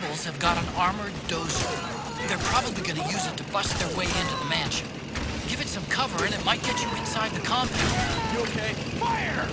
rebels have got an armored dozer. They're probably going to use it to bust their way into the mansion. Give it some cover and it might get you inside the compound. You okay? Fire!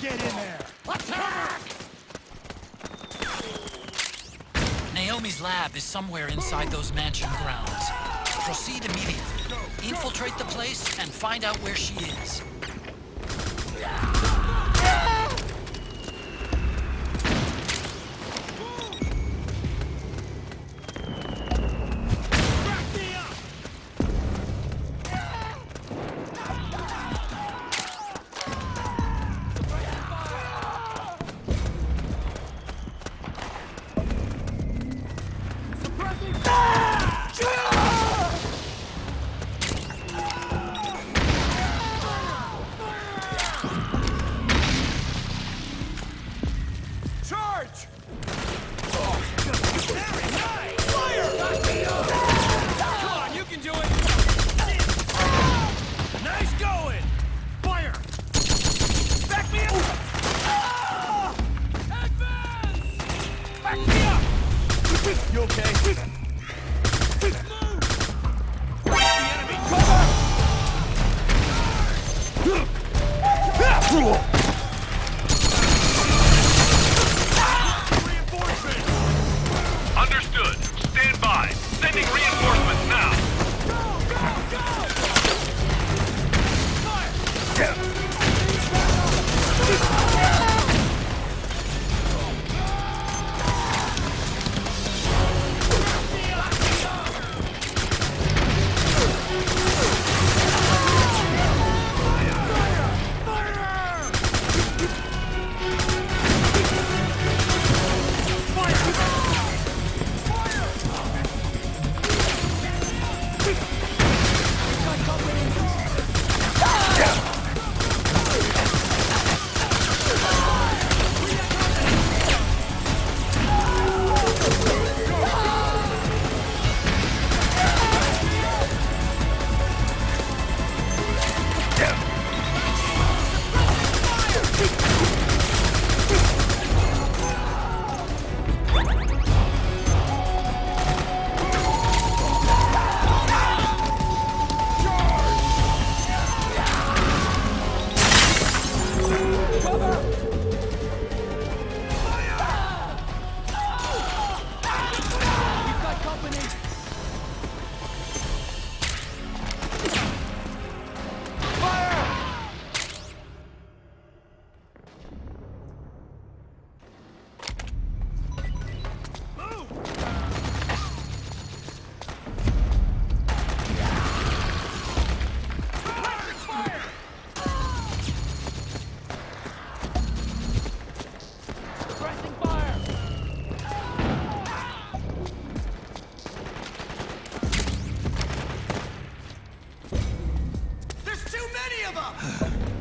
Get in there! Attack! Naomi's lab is somewhere inside those mansion grounds. Proceed immediately. Infiltrate the place and find out where she is. You okay? Understood. Stand by. Sending reinforcements now.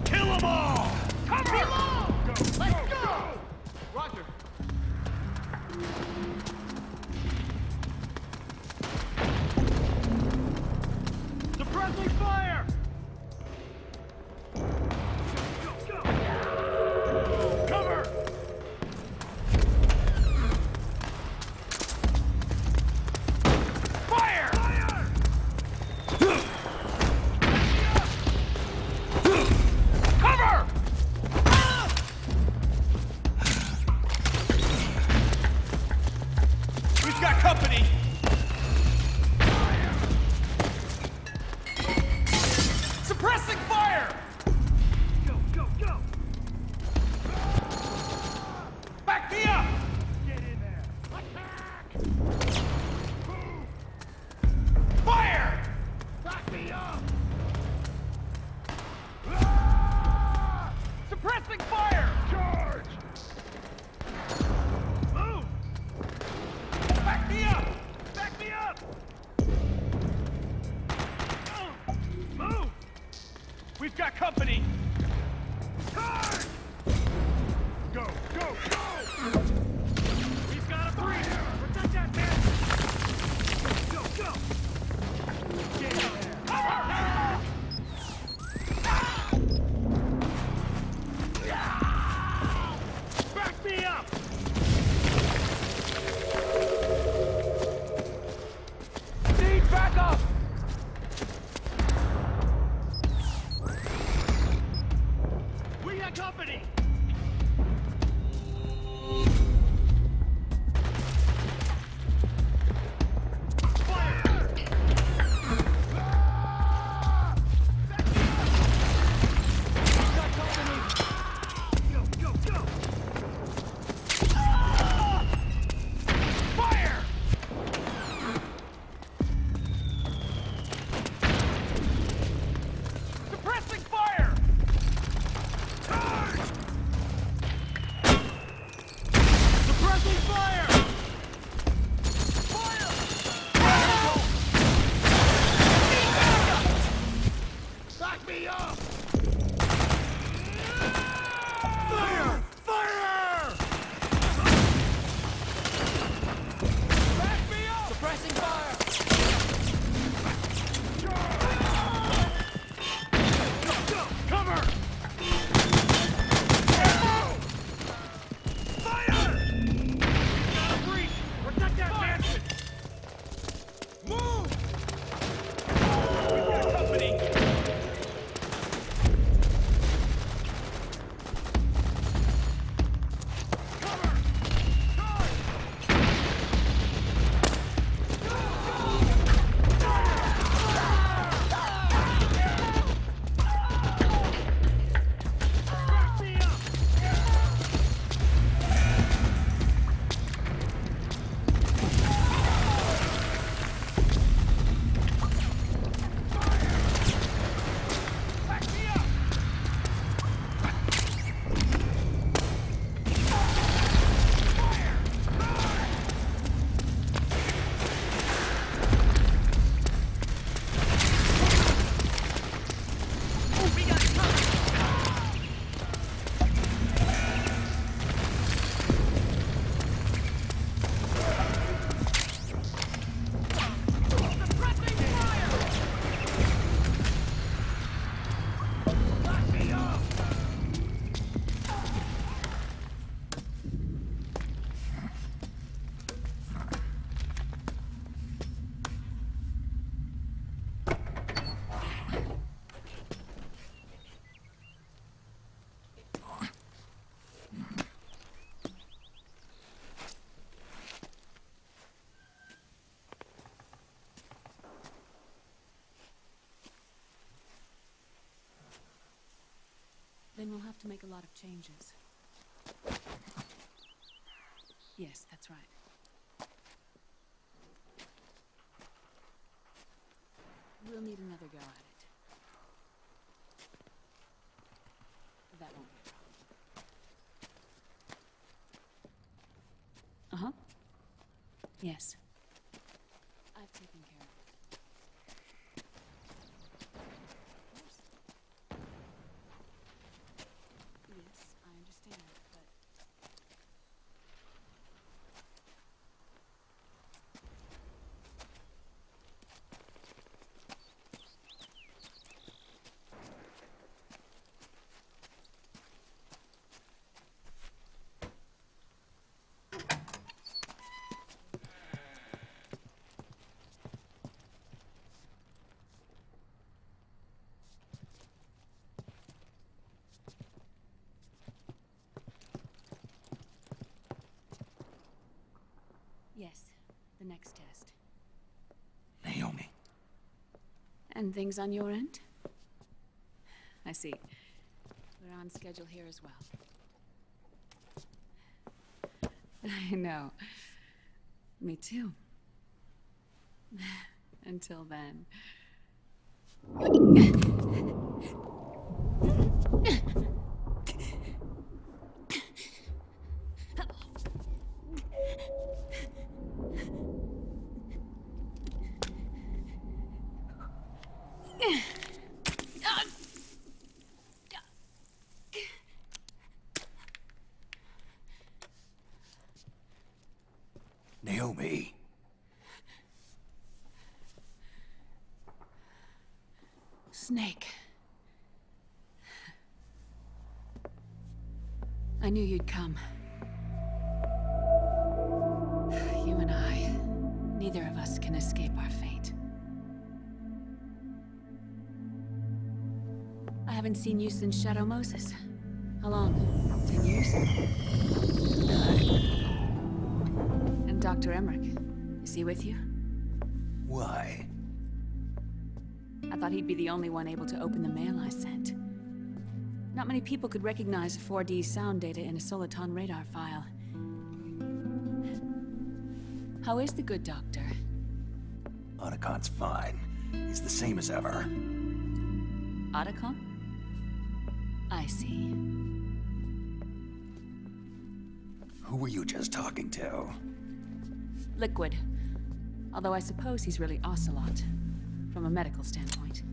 Kill them all! Come below! Let's go! Roger. Suppressing fire! Go! Cover! Fire! Cover! We've got company! Suppressing fire! We've got company! Charge! Go, go, go! We've got a breach! Protect that man! Go, go! Get out there! Back me up! Need backup! We got company! Fire! We got company! Go, go, go! Fire! Suppressing fire! Charge! Suppressing fire! Fire! Back me up! Fire! Fire! Back me up! Suppressing fire! Go, go! Cover! Fire! Got a breach! Protect that mansion! Move! We got company! Cover! Charge! Back me up! Back me up! We got company! Suppressing fire! Back me up! Then we'll have to make a lot of changes. Yes, that's right. We'll need another go at it. That won't be a problem. Uh-huh. Yes. I've taken care of it. Of course. Yes, I understand, but... Yes, the next test. Naomi. And things on your end? I see. We're on schedule here as well. I know. Me too. Until then. Naomi. Snake. I knew you'd come. You and I, neither of us can escape our fate. I haven't seen you since Shadow Moses. How long? 10 years? And Dr. Emmerich, is he with you? Why? I thought he'd be the only one able to open the mail I sent. Not many people could recognize 4D sound data in a soliton radar file. How is the good doctor? Otacon's fine. He's the same as ever. Otacon? I see. Who were you just talking to? Liquid. Although I suppose he's really Ocelot, from a medical standpoint.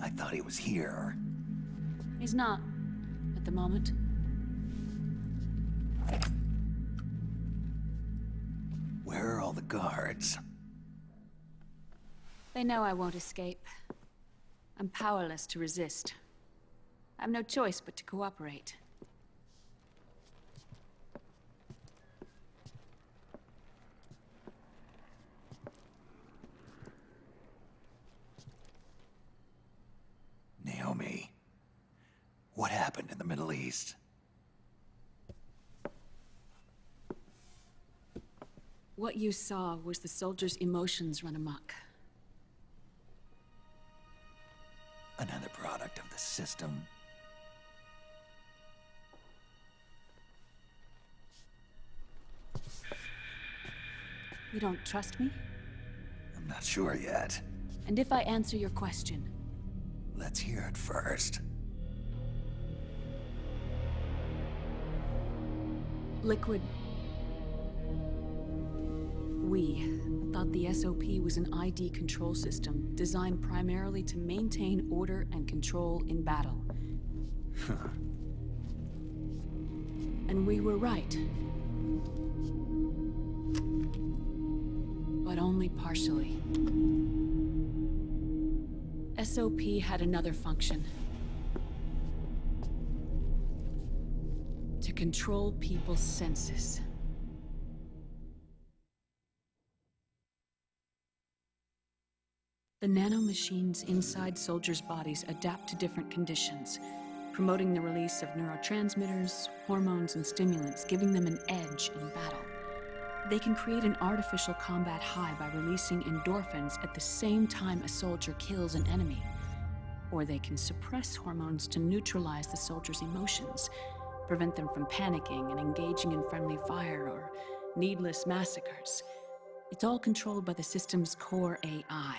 I thought he was here. He's not, at the moment. Where are all the guards? They know I won't escape. I'm powerless to resist. I have no choice but to cooperate. Naomi, what happened in the Middle East? What you saw was the soldiers' emotions run amok. Another product of the system. You don't trust me? I'm not sure yet. And if I answer your question, Let's hear it first. Liquid. We thought the SOP was an ID control system designed primarily to maintain order and control in battle. And we were right. But only partially. SOP had another function. To control people's senses. The nanomachines inside soldiers' bodies adapt to different conditions, promoting the release of neurotransmitters, hormones, and stimulants, giving them an edge in battle. They can create an artificial combat high by releasing endorphins at the same time a soldier kills an enemy. Or they can suppress hormones to neutralize the soldier's emotions, prevent them from panicking and engaging in friendly fire or needless massacres. It's all controlled by the system's core AI.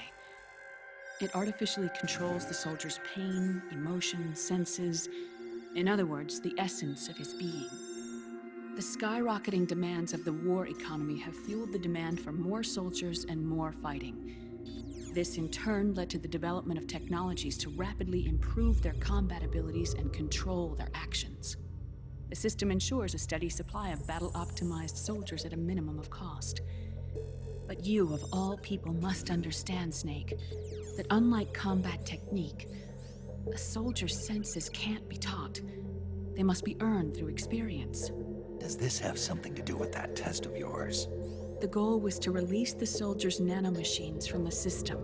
It artificially controls the soldier's pain, emotion, senses, in other words, the essence of his being. The skyrocketing demands of the war economy have fueled the demand for more soldiers and more fighting. This in turn led to the development of technologies to rapidly improve their combat abilities and control their actions. The system ensures a steady supply of battle-optimized soldiers at a minimum of cost. But you, of all people, must understand, Snake, that unlike combat technique, a soldier's senses can't be taught. They must be earned through experience. Does this have something to do with that test of yours? The goal was to release the soldiers' nanomachines from the system,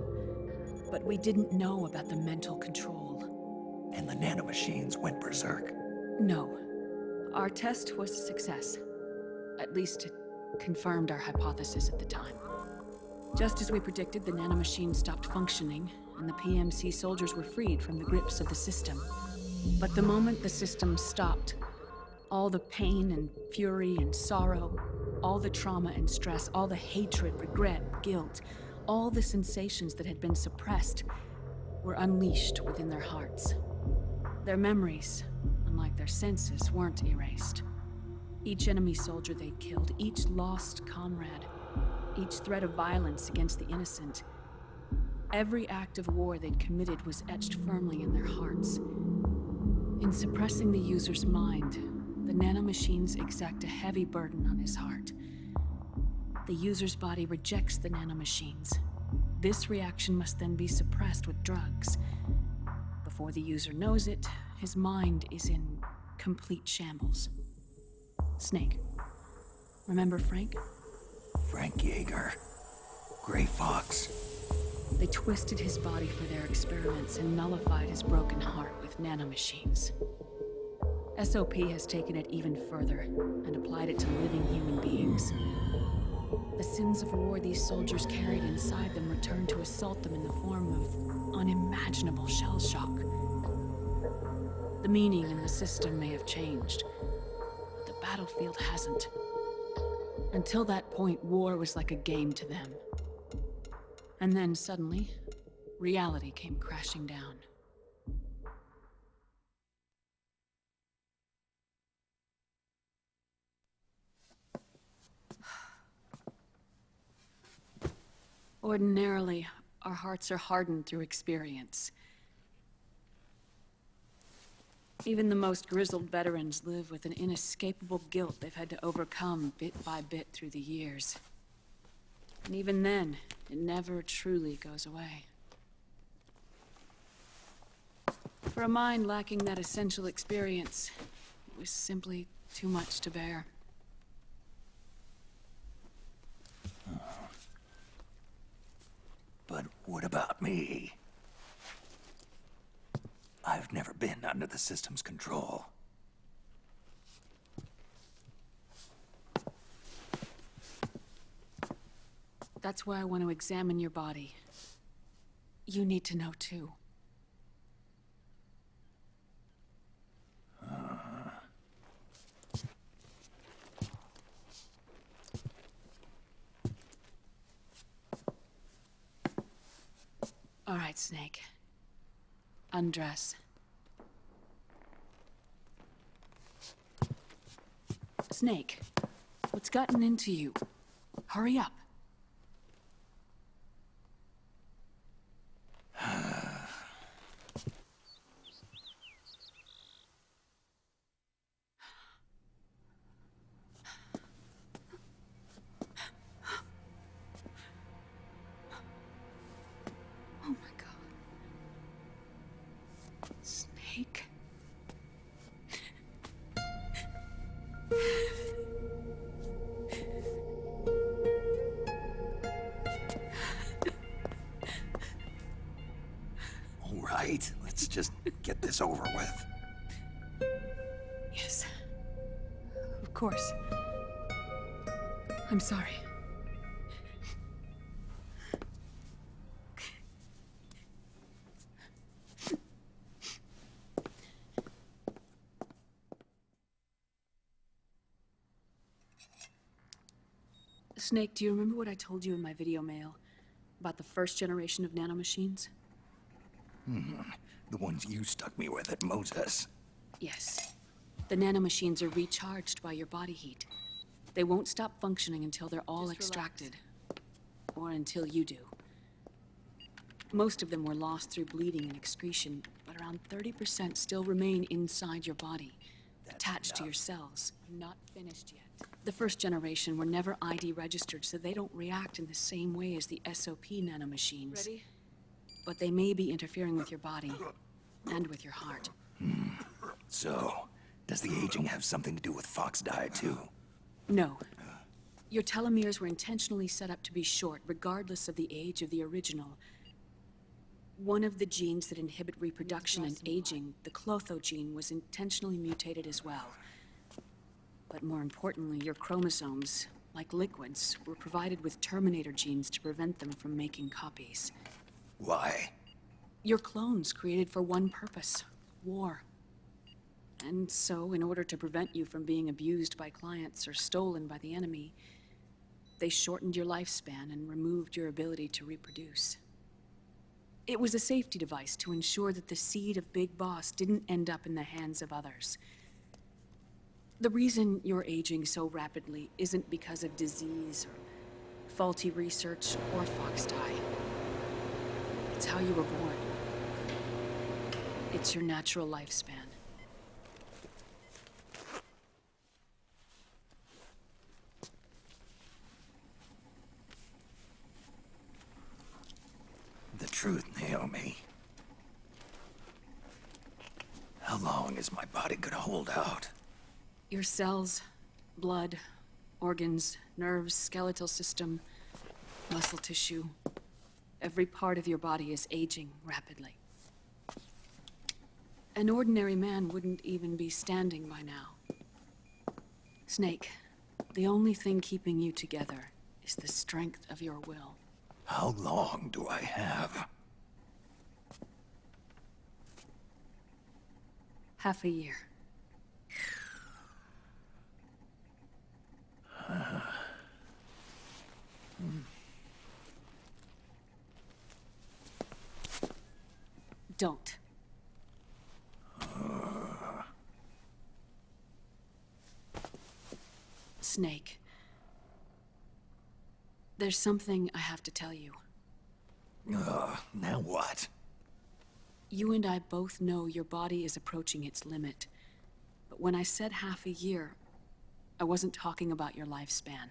but we didn't know about the mental control. And the nanomachines went berserk? No. Our test was a success. At least it confirmed our hypothesis at the time. Just as we predicted, the nanomachines stopped functioning, and the PMC soldiers were freed from the grips of the system. But the moment the system stopped, all the pain and fury and sorrow, all the trauma and stress, all the hatred, regret, guilt, all the sensations that had been suppressed were unleashed within their hearts. Their memories, unlike their senses, weren't erased. Each enemy soldier they'd killed, each lost comrade, each threat of violence against the innocent, every act of war they'd committed was etched firmly in their hearts. In suppressing the user's mind, the nanomachines exact a heavy burden on his heart. The user's body rejects the nanomachines. This reaction must then be suppressed with drugs. Before the user knows it, his mind is in complete shambles. Snake. Remember Frank? Frank Yeager. Gray Fox. They twisted his body for their experiments and nullified his broken heart with nanomachines. SOP has taken it even further and applied it to living human beings. The sins of war these soldiers carried inside them returned to assault them in the form of unimaginable shell shock. The meaning in the system may have changed, but the battlefield hasn't. Until that point, war was like a game to them. And then suddenly, reality came crashing down. Ordinarily, our hearts are hardened through experience. Even the most grizzled veterans live with an inescapable guilt they've had to overcome bit by bit through the years. And even then, it never truly goes away. For a mind lacking that essential experience, it was simply too much to bear. But what about me? I've never been under the system's control. That's why I want to examine your body. You need to know too. All right, Snake. Undress. Snake, what's gotten into you? Hurry up. Oh my God. Snake. All right, let's just get this over with. Yes. Of course. I'm sorry. Snake, do you remember what I told you in my video mail about the first generation of nanomachines? The ones you stuck me with at Moses. Yes. The nanomachines are recharged by your body heat. They won't stop functioning until they're all extracted. Or until you do. Most of them were lost through bleeding and excretion, but around 30% still remain inside your body, attached to your cells. Not finished yet. The first generation were never ID registered, so they don't react in the same way as the SOP nanomachines. Ready? But they may be interfering with your body and with your heart. So, does the aging have something to do with Fox diet too? No. Your telomeres were intentionally set up to be short, regardless of the age of the original. One of the genes that inhibit reproduction and aging, the clotho gene, was intentionally mutated as well. But more importantly, your chromosomes, like liquids, were provided with terminator genes to prevent them from making copies. Why? Your clones created for one purpose: war. And so, in order to prevent you from being abused by clients or stolen by the enemy, they shortened your lifespan and removed your ability to reproduce. It was a safety device to ensure that the seed of Big Boss didn't end up in the hands of others. The reason you're aging so rapidly isn't because of disease or faulty research or fox die. It's how you were born. It's your natural lifespan. truth, Naomi. How long is my body gonna hold out? Your cells, blood, organs, nerves, skeletal system, muscle tissue. Every part of your body is aging rapidly. An ordinary man wouldn't even be standing by now. Snake, the only thing keeping you together is the strength of your will. How long do I have? Half a year. Don't. Snake. There's something I have to tell you. Now what? You and I both know your body is approaching its limit. But when I said half a year, I wasn't talking about your lifespan.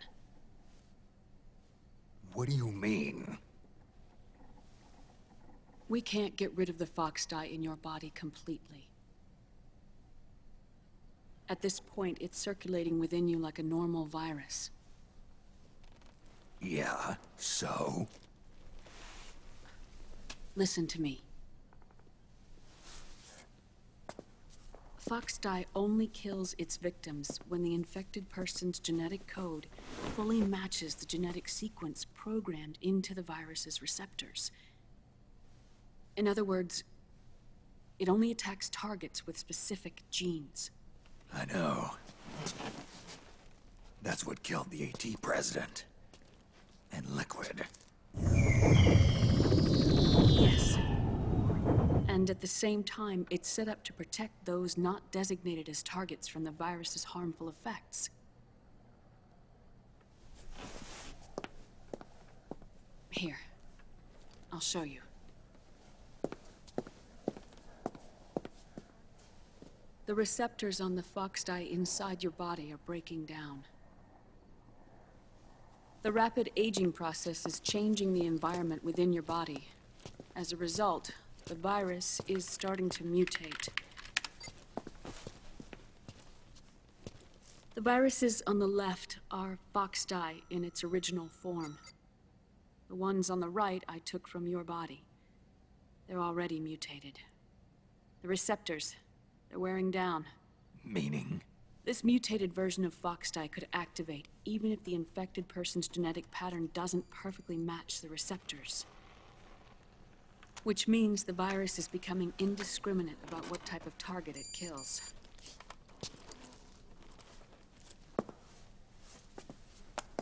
What do you mean? We can't get rid of the fox dye in your body completely. At this point, it's circulating within you like a normal virus. Yeah, so? Listen to me. Fox dye only kills its victims when the infected person's genetic code fully matches the genetic sequence programmed into the virus's receptors. In other words, it only attacks targets with specific genes. I know. That's what killed the AT president. And Liquid. Yes. And at the same time, it's set up to protect those not designated as targets from the virus's harmful effects. Here, I'll show you. The receptors on the fox dye inside your body are breaking down. The rapid aging process is changing the environment within your body. As a result, the virus is starting to mutate. The viruses on the left are fox dye in its original form. The ones on the right I took from your body. They're already mutated. The receptors, they're wearing down. Meaning? This mutated version of fox dye could activate even if the infected person's genetic pattern doesn't perfectly match the receptors. Which means the virus is becoming indiscriminate about what type of target it kills.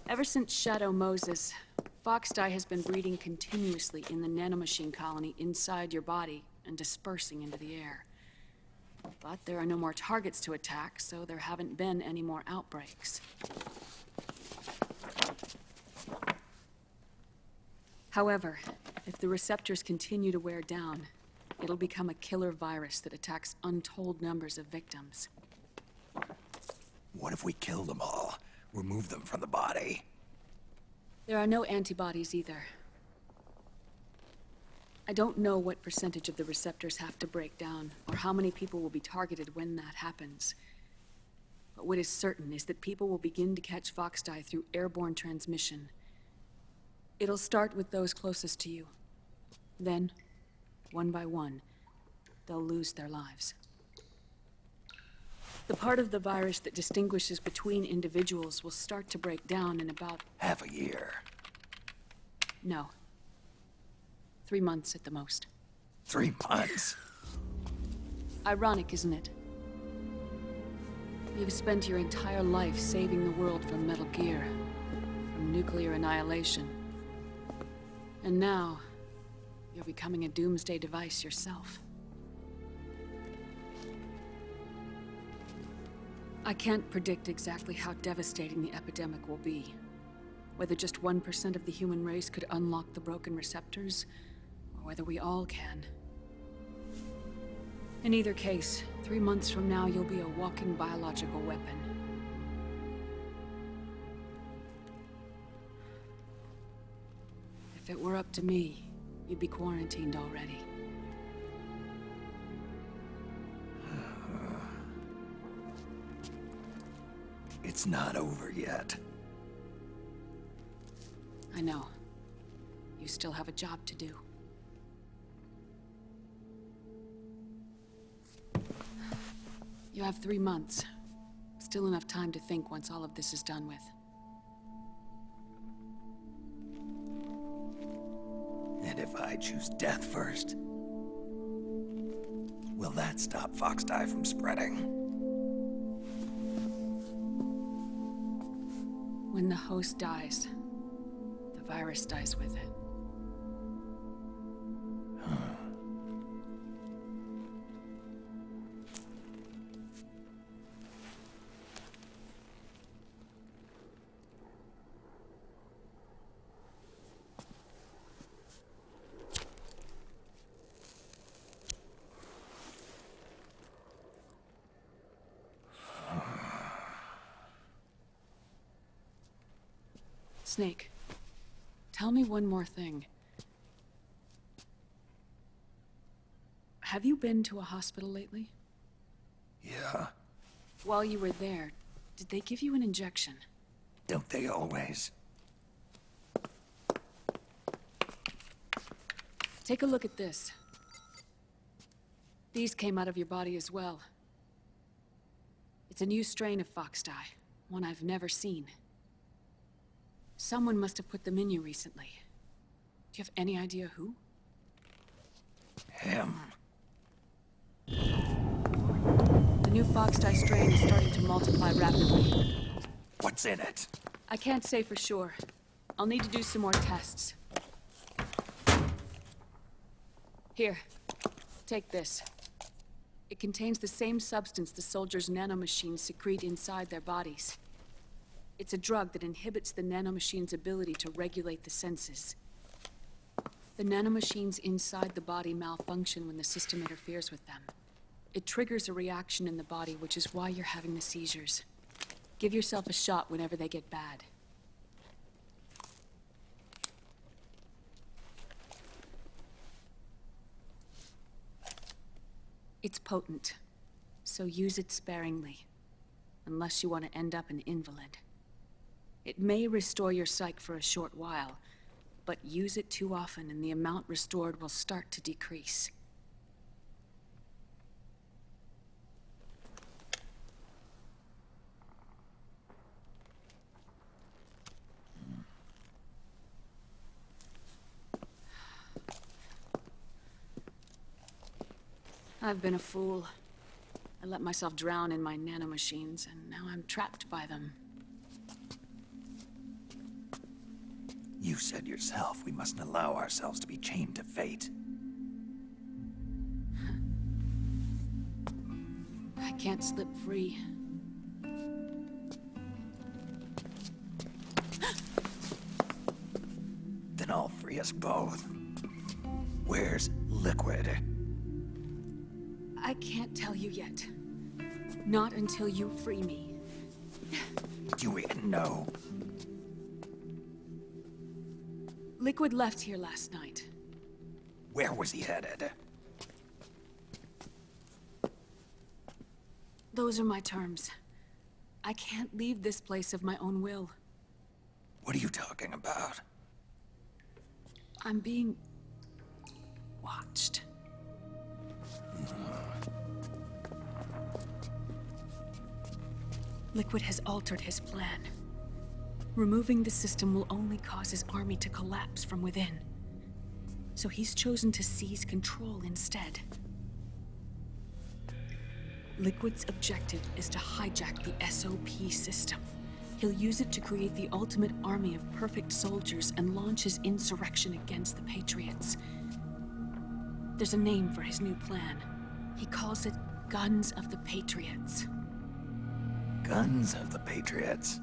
Ever since Shadow Moses, fox dye has been breeding continuously in the nanomachine colony inside your body and dispersing into the air. But there are no more targets to attack, so there haven't been any more outbreaks. However, if the receptors continue to wear down, it'll become a killer virus that attacks untold numbers of victims. What if we kill them all? Remove them from the body? There are no antibodies either. I don't know what percentage of the receptors have to break down, or how many people will be targeted when that happens. But what is certain is that people will begin to catch fox dye through airborne transmission. It'll start with those closest to you. Then, one by one, they'll lose their lives. The part of the virus that distinguishes between individuals will start to break down in about... Half a year. No. 3 months at the most. 3 months? Ironic, isn't it? You've spent your entire life saving the world from Metal Gear, from nuclear annihilation. And now, you're becoming a doomsday device yourself. I can't predict exactly how devastating the epidemic will be. Whether just 1% of the human race could unlock the broken receptors, or whether we all can. In either case, 3 months from now, you'll be a walking biological weapon. If it were up to me, you'd be quarantined already. It's not over yet. I know. You still have a job to do. You have 3 months. Still enough time to think once all of this is done with. And if I choose death first, will that stop Fox Die from spreading? When the host dies, the virus dies with it. Snake, tell me one more thing. Have you been to a hospital lately? Yeah, While you were there, did they give you an injection? don't they always? Take a look at this. These came out of your body as well. It's a new strain of fox dye, one I've never seen. Someone must have put them in you recently. Do you have any idea who? Him. The new fox dye strain is starting to multiply rapidly. What's in it? I can't say for sure. I'll need to do some more tests. Here, take this. It contains the same substance the soldiers' nanomachines secrete inside their bodies. It's a drug that inhibits the nanomachine's ability to regulate the senses. The nanomachines inside the body malfunction when the system interferes with them. It triggers a reaction in the body, which is why you're having the seizures. Give yourself a shot whenever they get bad. It's potent, so use it sparingly, unless you want to end up an invalid. It may restore your psyche for a short while, but use it too often and the amount restored will start to decrease. I've been a fool. I let myself drown in my nanomachines, and now I'm trapped by them. You said yourself we mustn't allow ourselves to be chained to fate. I can't slip free. Then I'll free us both. Where's Liquid? I can't tell you yet. Not until you free me. Do you even know? Liquid left here last night. Where was he headed? Those are my terms. I can't leave this place of my own will. What are you talking about? I'm being watched. Liquid has altered his plan. Removing the system will only cause his army to collapse from within. So he's chosen to seize control instead. Liquid's objective is to hijack the SOP system. He'll use it to create the ultimate army of perfect soldiers and launch his insurrection against the Patriots. There's a name for his new plan. He calls it Guns of the Patriots. Guns of the Patriots.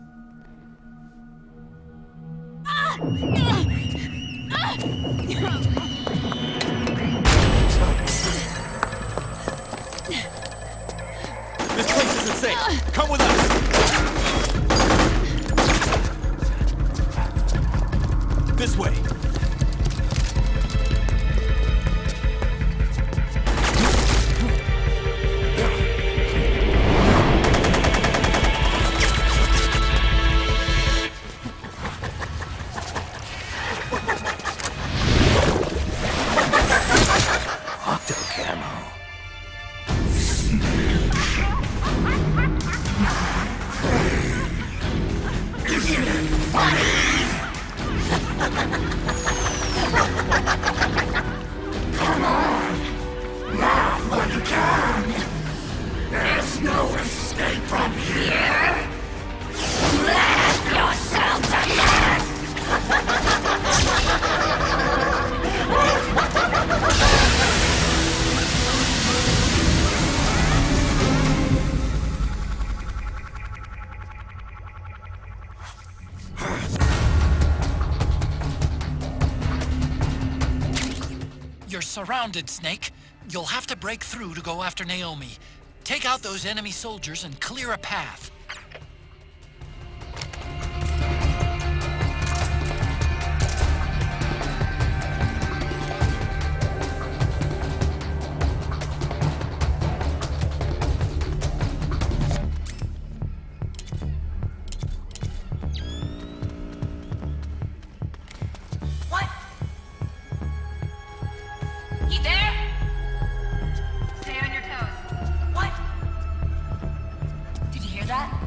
This place isn't safe. Come with us. This way. We're surrounded, Snake. You'll have to break through to go after Naomi. Take out those enemy soldiers and clear a path. What? You there? Stay on your toes. What? Did you hear that?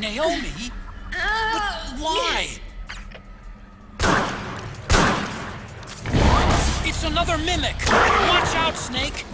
Naomi? But why? It's another mimic! Watch out, Snake!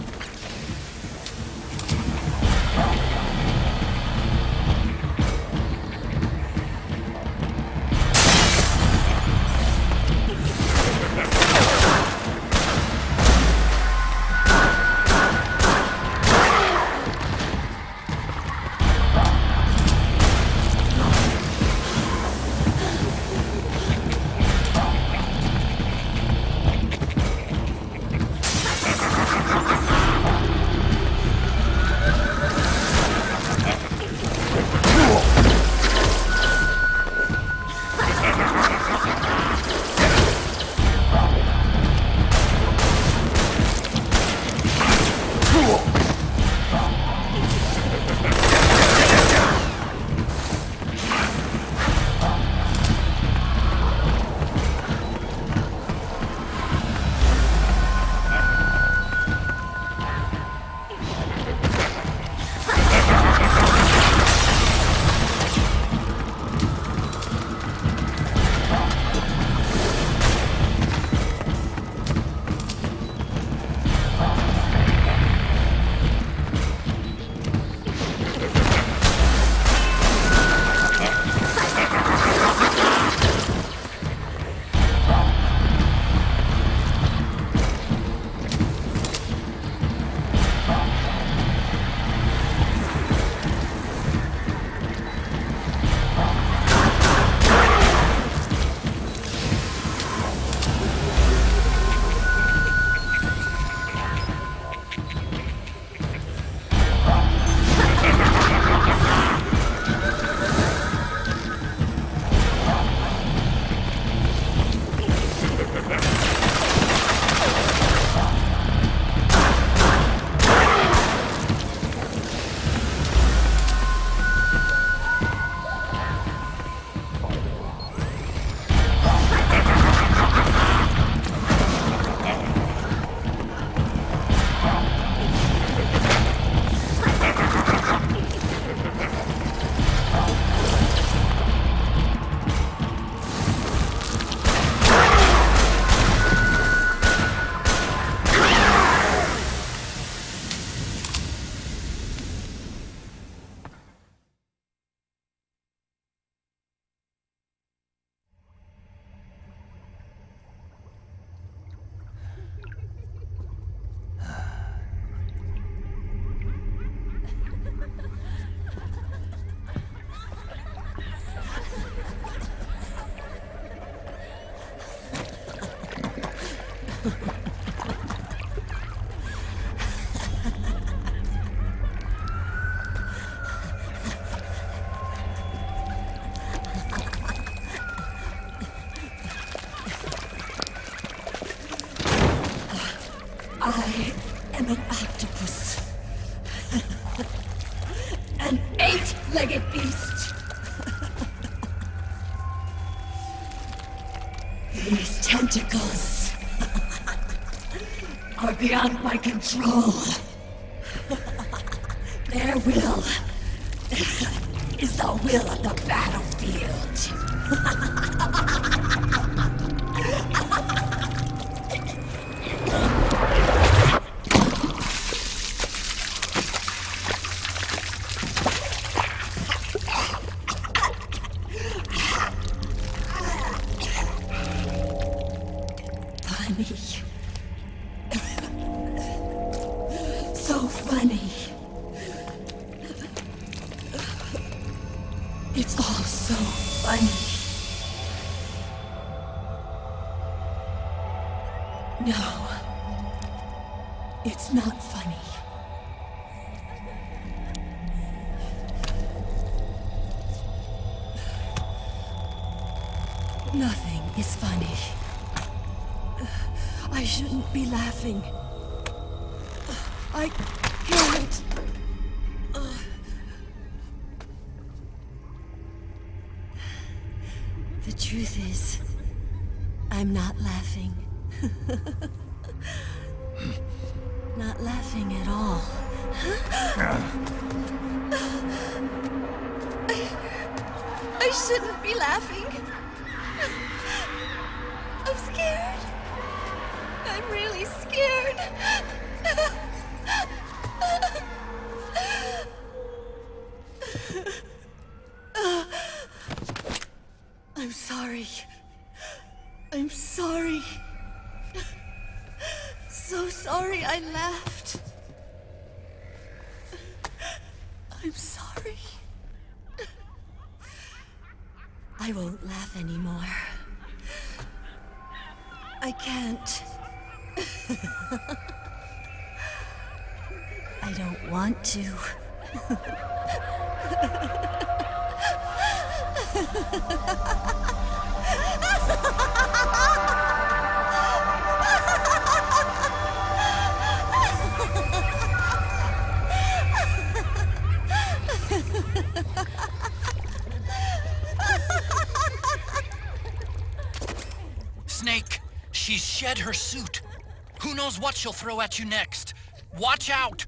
I am an octopus. An eight-legged beast. These tentacles are beyond my control. Their will is the will of the battlefield. So funny. It's all so funny. No, it's not funny. Nothing is funny. I shouldn't be laughing. I can't. The truth is, I'm not laughing. Not laughing at all. shouldn't be laughing. I'm scared. I'm really scared. I'm sorry. I'm sorry. So sorry I laughed. I'm sorry. I won't laugh anymore. I can't. I don't want to. Snake, she's shed her suit. Who knows what she'll throw at you next? Watch out!